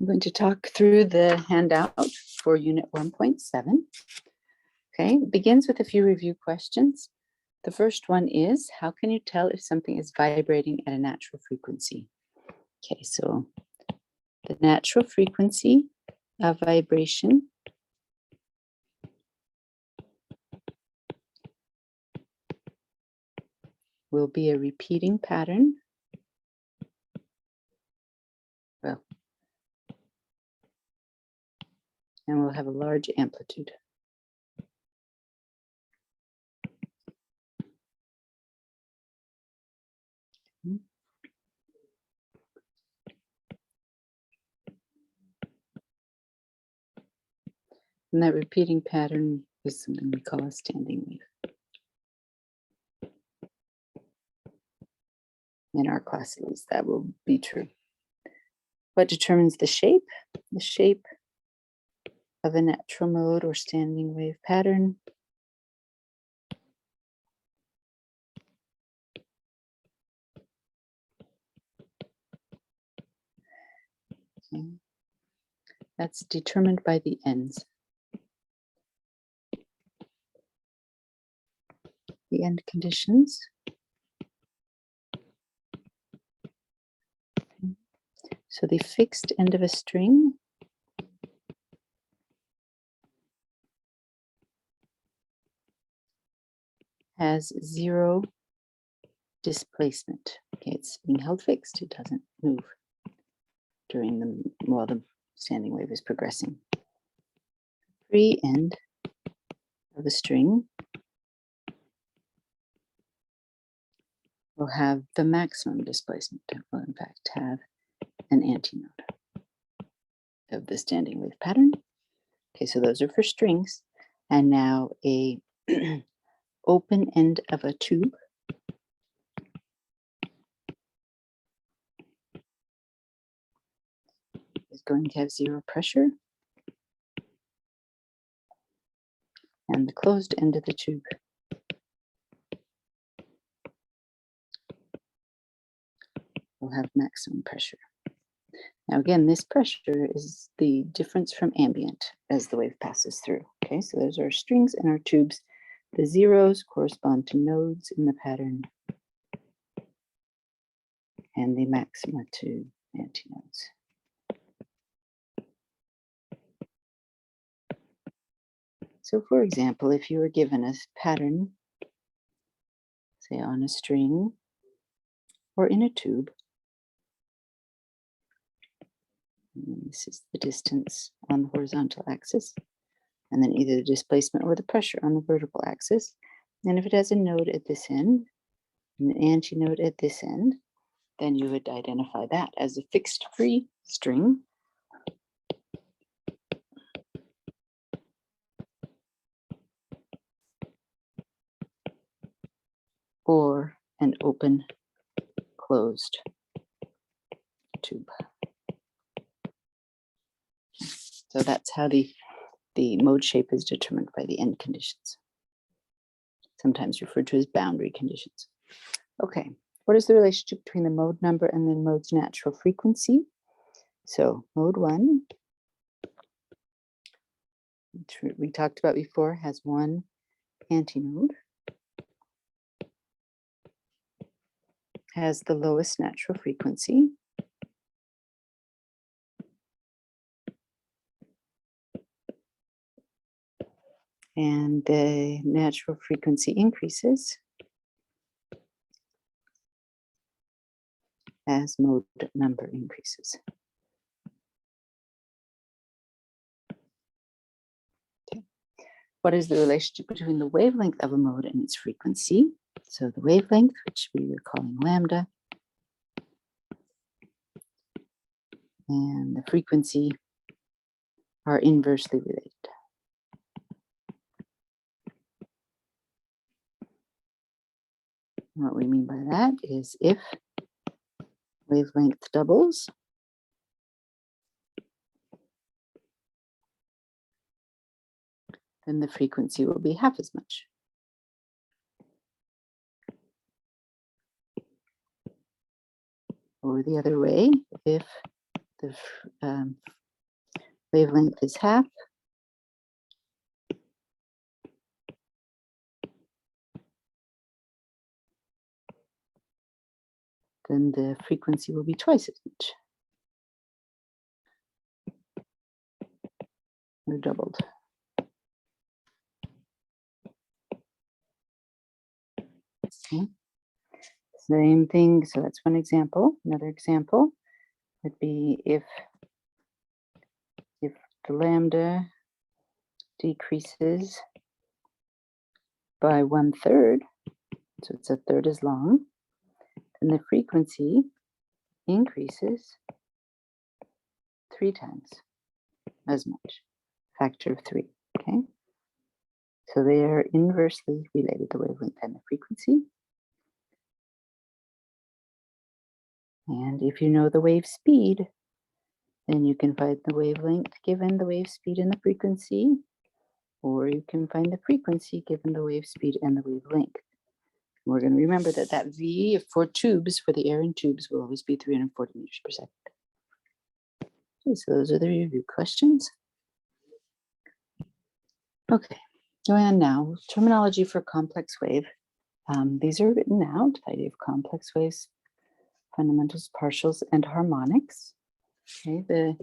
I'm going to talk through the handout for Unit 1.7. Okay, it begins with a few review questions. The first one is, how can you tell if something is vibrating at a natural frequency? Okay, so the natural frequency of vibration will be a repeating pattern. Well, and we'll have a large amplitude. And that repeating pattern is something we call a standing wave. In our classes, that will be true. What determines the shape? The shape of a natural mode or standing wave pattern that's determined by the ends. The end conditions. So the fixed end of a string has zero displacement. Okay, it's being held fixed. It doesn't move during while the standing wave is progressing. Free end of a string will have the maximum displacement. It will in fact have an antinode of the standing wave pattern. Okay, so those are for strings. And now a open end of a tube is going to have zero pressure. And the closed end of the tube will have maximum pressure. Now again, this pressure is the difference from ambient as the wave passes through. Okay, so those are strings and our tubes. The zeros correspond to nodes in the pattern and the maxima to antinodes. So for example, if you were given a pattern, say on a string or in a tube, and this is the distance on the horizontal axis, and then either the displacement or the pressure on the vertical axis. And if it has a node at this end, and an antinode at this end, then you would identify that as a fixed free string or an open closed tube. So that's how the mode shape is determined by the end conditions, sometimes referred to as boundary conditions. Okay, what is the relationship between the mode number and the mode's natural frequency? So mode 1, which we talked about before, has one antinode, has the lowest natural frequency, and the natural frequency increases as mode number increases. Okay. What is the relationship between the wavelength of a mode and its frequency? So the wavelength, which we were calling lambda, and the frequency are inversely related. What we mean by that is if wavelength doubles, then the frequency will be half as much. Or the other way, if the wavelength is half, then the frequency will be twice as much, or doubled. Okay. Same thing, so that's one example. Another example would be if the lambda decreases by 1/3, so it's a third as long, then the frequency increases 3 times as much, factor of 3, okay? So they are inversely related, the wavelength and the frequency. And if you know the wave speed, then you can find the wavelength given the wave speed and the frequency, or you can find the frequency given the wave speed and the wavelength. We're going to remember that that V for tubes, for the air in tubes, will always be 340 meters per second. Okay, so those are the review questions. Okay, going on now, terminology for complex wave. These are written out, the idea of complex waves, fundamentals, partials, and harmonics. Okay, the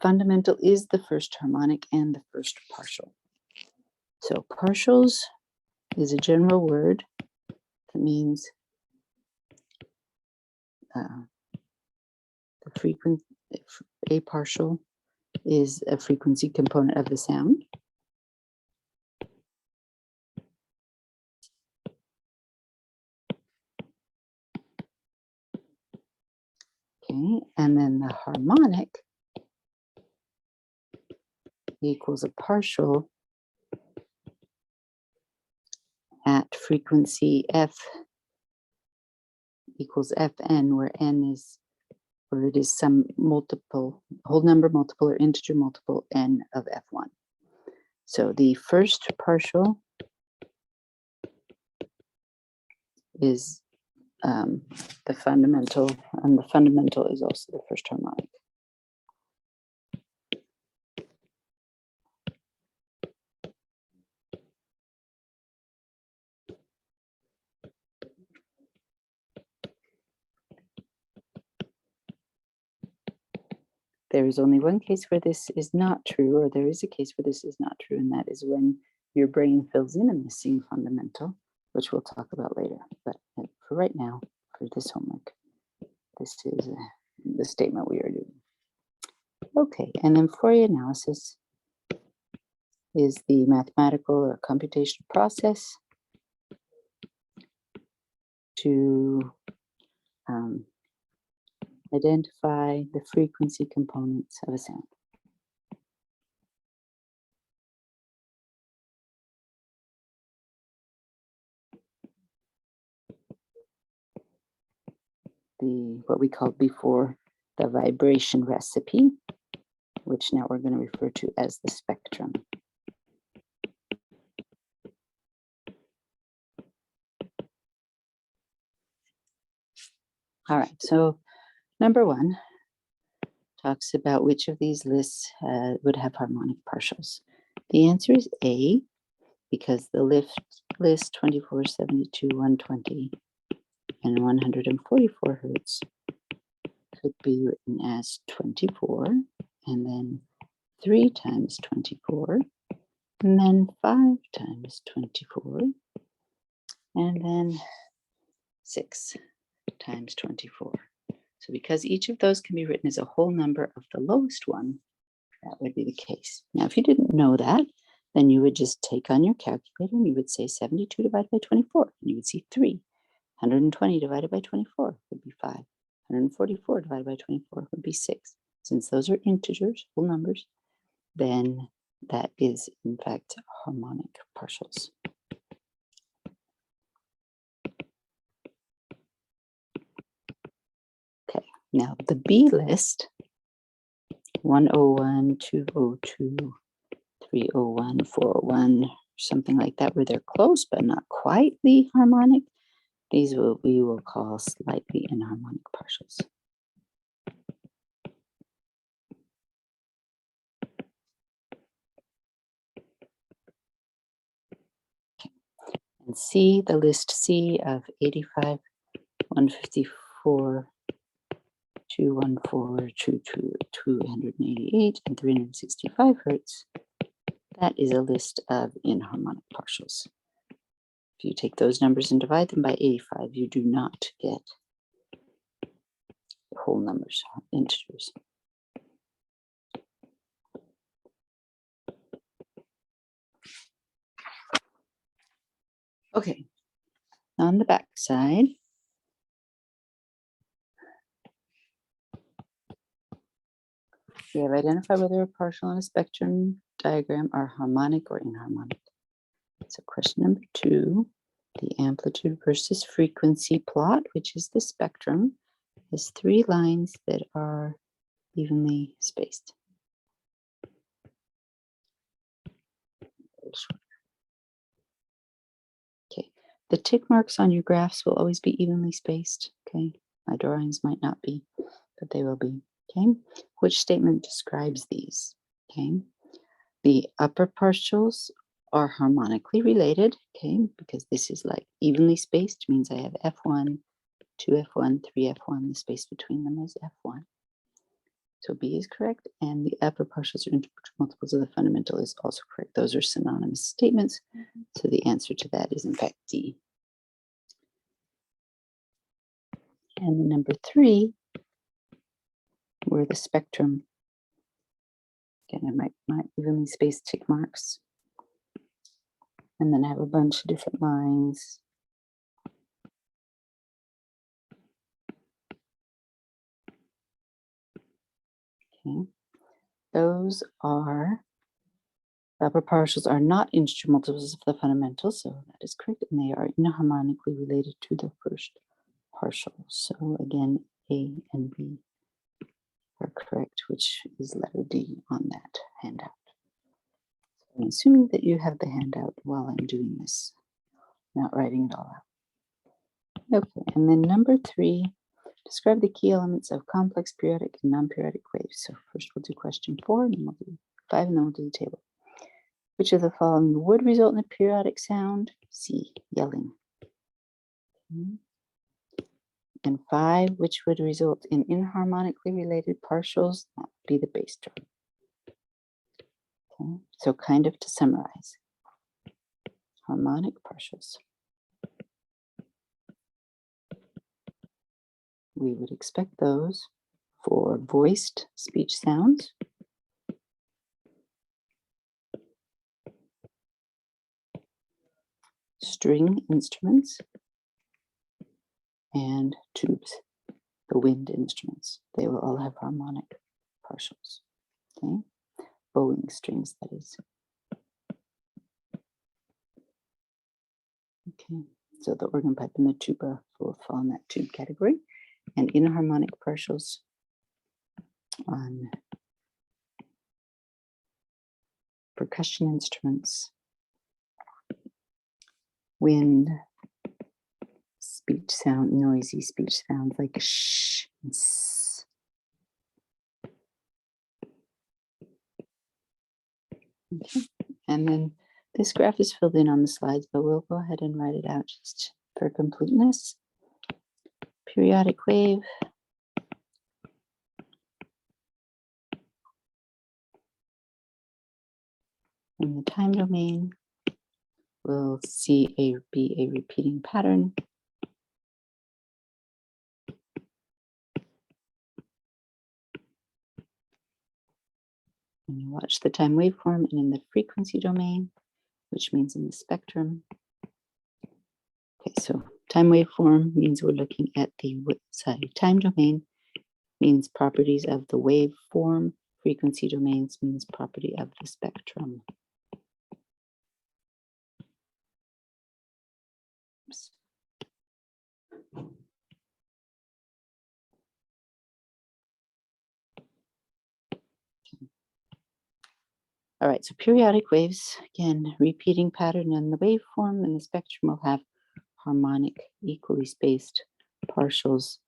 fundamental is the first harmonic and the first partial. So partials is a general word that means the frequency. A partial is a frequency component of the sound. Okay, and then the harmonic equals a partial at frequency f equals fn, where n is, where it is some multiple, whole number multiple or integer multiple n of f1. So the first partial is the fundamental, and the fundamental is also the first harmonic. There is only one case where this is not true, or there is a case where this is not true, and that is when your brain fills in a missing fundamental, which we'll talk about later. But for right now, for this homework, this is the statement we are doing. Okay, and then Fourier analysis is the mathematical or computational process to identify the frequency components of a sound. What we called before the vibration recipe, which now we're going to refer to as the spectrum. All right, so number 1 talks about which of these lists would have harmonic partials. The answer is A, because the list 24, 72, 120, and 144 hertz could be written as 24, and then 3 times 24, and then 5 times 24, and then 6 times 24. So because each of those can be written as a whole number of the lowest one, that would be the case. Now, if you didn't know that, then you would just take on your calculator and you would say 72 divided by 24, and you would see 3. 120 divided by 24 would be 5. 144 divided by 24 would be 6. Since those are integers, whole numbers, then that is, in fact, harmonic partials. Okay, now the B list, 101, 202, 301, 401, something like that, where they're close but not quite the harmonic, these we will call slightly inharmonic partials. And C, the list C of 85, 154, 214, 288, and 365 hertz. That is a list of inharmonic partials. If you take those numbers and divide them by 85, you do not get whole numbers, integers. Okay, on the back side, we have identified whether a partial on a spectrum diagram are harmonic or inharmonic. So question number 2, the amplitude versus frequency plot, which is the spectrum, has 3 lines that are evenly spaced. Okay, the tick marks on your graphs will always be evenly spaced. Okay, my drawings might not be, but they will be. Okay, which statement describes these? Okay, the upper partials are harmonically related. Okay, because this is like evenly spaced, means I have F1, 2F1, 3F1. The space between them is F1. So B is correct, and the upper partials are multiples of the fundamental is also correct. Those are synonymous statements. So the answer to that is in fact D. And the number 3, where the spectrum, again, I might evenly spaced tick marks. And then I have a bunch of different lines. Okay, those are, the upper partials are not integer multiples of the fundamentals, so that is correct, and they are inharmonically related to the first partial. So again, A and B are correct, which is letter D on that handout. So I'm assuming that you have the handout while I'm doing this, not writing it all out. Okay, and then number 3, describe the key elements of complex periodic and non-periodic waves. So first we'll do question 4, and then we'll do 5, and then we'll do the table. Which of the following would result in a periodic sound? C, yelling. Okay. And 5, which would result in inharmonically related partials? That would be the bass drum. Okay. So kind of to summarize, harmonic partials. We would expect those for voiced speech sounds, string instruments, and tubes, the wind instruments. They will all have harmonic partials. Okay, bowing strings, that is. Okay, so the organ pipe and the tuba will fall in that tube category, and inharmonic partials on percussion instruments, wind, speech sound, noisy speech sounds like sh and s. Okay. And then this graph is filled in on the slides, but we'll go ahead and write it out just for completeness. Periodic wave. In the time domain, we'll see be a repeating pattern. And you watch the time waveform, and in the frequency domain, which means in the spectrum. Okay, so time waveform means we're looking at the time domain means properties of the waveform. Frequency domains means property of the spectrum. Oops. All right, so periodic waves, again, repeating pattern in the waveform, and the spectrum will have harmonic, equally spaced partials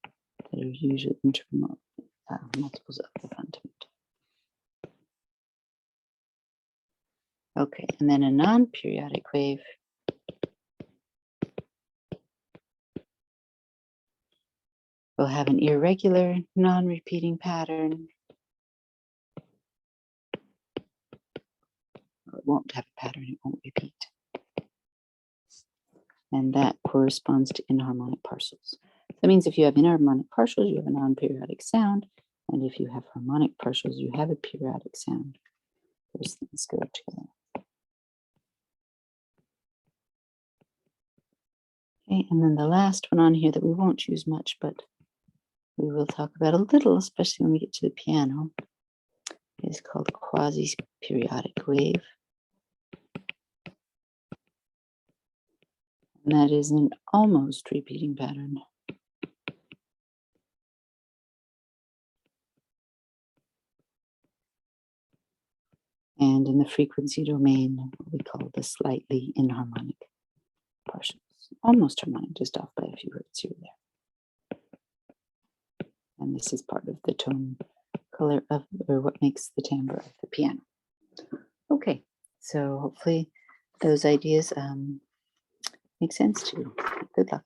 that are usually multiples of the fundamental. Okay, and then a non-periodic wave We'll have an irregular, non-repeating pattern. It won't have a pattern, it won't repeat. And that corresponds to inharmonic partials. That means if you have inharmonic partials, you have a non-periodic sound. And if you have harmonic partials, you have a periodic sound. Those things go together. Okay, and then the last one on here that we won't use much, but we will talk about a little, especially when we get to the piano, is called quasi-periodic wave. And that is an almost repeating pattern. And in the frequency domain, what we call the slightly inharmonic partials. Almost harmonic, just off by a few hertz here or there. And this is part of the tone color of, or what makes the timbre of the piano. Okay, so hopefully those ideas make sense to you. Good luck.